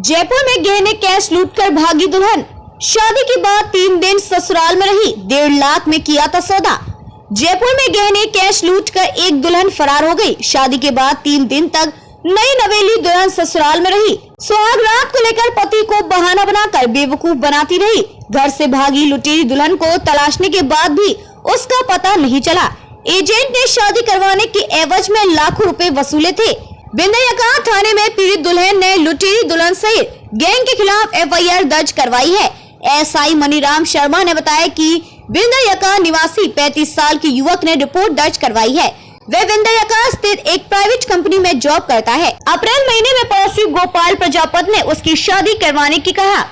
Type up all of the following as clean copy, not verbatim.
जयपुर में गहने कैश लूटकर भागी दुल्हन। शादी के बाद 3 दिन ससुराल में रही, 1.5 लाख में किया था सौदा। जयपुर में गहने कैश लूटकर एक दुल्हन फरार हो गई। शादी के बाद 3 दिन तक नई नवेली दुल्हन ससुराल में रही। सुहाग रात को लेकर पति को बहाना बनाकर बेवकूफ बनाती रही। घर से भागी लुटेरी दुल्हन को तलाशने के बाद भी उसका पता नहीं चला। एजेंट ने शादी करवाने के एवज में लाखों रुपए वसूले थे। बिंदयका थाने में पीड़ित दुल्हन ने लुटेरी दुल्हन सहित गैंग के खिलाफ FIR दर्ज करवाई है। SI मनीराम शर्मा ने बताया कि बिंदयका निवासी 35 साल के युवक ने रिपोर्ट दर्ज करवाई है। वह बिंदयका स्थित एक प्राइवेट कंपनी में जॉब करता है। अप्रैल महीने में पड़ोसी गोपाल प्रजापति ने उसकी शादी करवाने की कहा।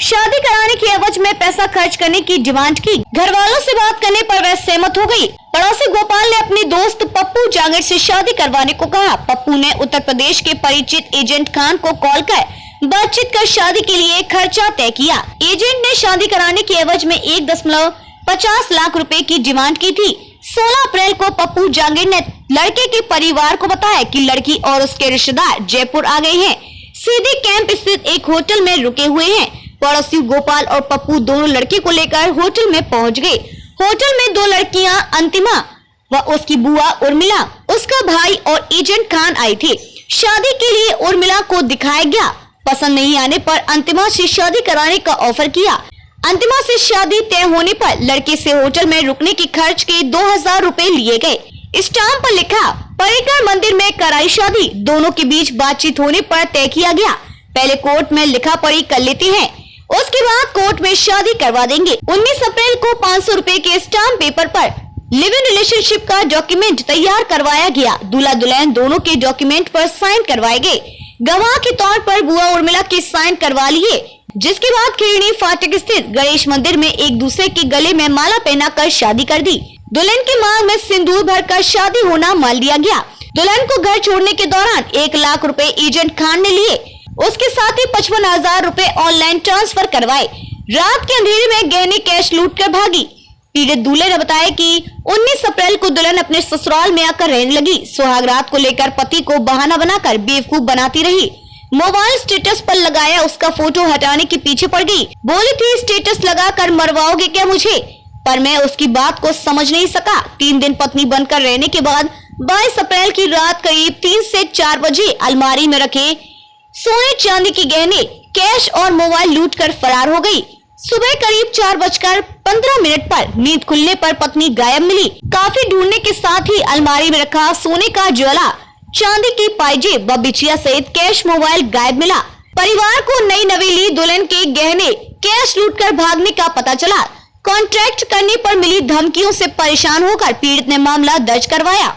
शादी कराने के एवज में पैसा खर्च करने की डिमांड की। घर वालों से बात करने पर वह सहमत हो गई। पड़ोसी गोपाल ने अपने दोस्त पप्पू जांगड़ से शादी करवाने को कहा। पप्पू ने उत्तर प्रदेश के परिचित एजेंट खान को कॉल कर बातचीत कर शादी के लिए खर्चा तय किया। एजेंट ने शादी कराने के एवज में 1.50 लाख रुपए की डिमांड की थी। 16 अप्रैल को पप्पू जांगड़ ने लड़के के परिवार को बताया कि लड़की और उसके रिश्तेदार जयपुर आ गए हैं। सीधे कैंप स्थित एक होटल में रुके हुए हैं। पड़ोसी गोपाल और पप्पू दोनों लड़के को लेकर होटल में पहुंच गए। होटल में 2 लड़कियां अंतिमा व उसकी बुआ उर्मिला, उसका भाई और एजेंट खान आए थे। शादी के लिए उर्मिला को दिखाया गया। पसंद नहीं आने पर अंतिमा से शादी कराने का ऑफर किया। अंतिमा से शादी तय होने पर लड़के से होटल में रुकने के खर्च के 2000 रुपए लिए गए। स्टाम्प पर लिखा परिकर मंदिर में कराई शादी। दोनों के बीच बातचीत होने पर तय किया गया पहले कोर्ट में लिखा पढ़ी कर लेते हैं, उसके बाद कोर्ट में शादी करवा देंगे। 19 अप्रैल को 500 रुपए के स्टाम्प पेपर पर लिव इन रिलेशनशिप का डॉक्यूमेंट तैयार करवाया गया। दूल्हा दुल्हन दोनों के डॉक्यूमेंट पर साइन करवाए गए। गवाह के तौर पर बुआ उर्मिला के साइन करवा लिए, जिसके बाद खिरणी फाटक स्थित गणेश मंदिर में एक दूसरे के गले में माला पहनाकर शादी कर दी। दुल्हन की मांग में सिंदूर भरकर शादी होना मान लिया गया। दुल्हन को घर छोड़ने के दौरान 1 लाख रुपए एजेंट खान ने लिए। उसके साथ ही 55,000 रुपए ऑनलाइन ट्रांसफर करवाए। रात के अंधेरे में गहने कैश लूटकर भागी। पीड़ित दूल्हे ने बताया कि 19 अप्रैल को दुल्हन अपने ससुराल में आकर रहने लगी। सुहाग रात को लेकर पति को बहाना बनाकर बेवकूफ बनाती रही। मोबाइल स्टेटस पर लगाया उसका फोटो हटाने के पीछे पड़ गई। बोली थी स्टेटस लगाकर मरवाओगे क्या मुझे, पर मैं उसकी बात को समझ नहीं सका। 3 दिन पत्नी बनकर रहने के बाद 22 अप्रैल की रात करीब 3 से 4 बजे अलमारी में रखे सोने चांदी के गहने, कैश और मोबाइल लूटकर फरार हो गई। सुबह करीब 4:15 पर नींद खुलने पर पत्नी गायब मिली। काफी ढूंढने के साथ ही अलमारी में रखा सोने का ज्वेला, चांदी की पायजेब व बिछिया सहित कैश मोबाइल गायब मिला। परिवार को नई नवेली दुल्हन के गहने कैश लूटकर भागने का पता चला। कॉन्ट्रैक्ट करने पर मिली धमकियों से परेशान होकर पीड़ित ने मामला दर्ज करवाया।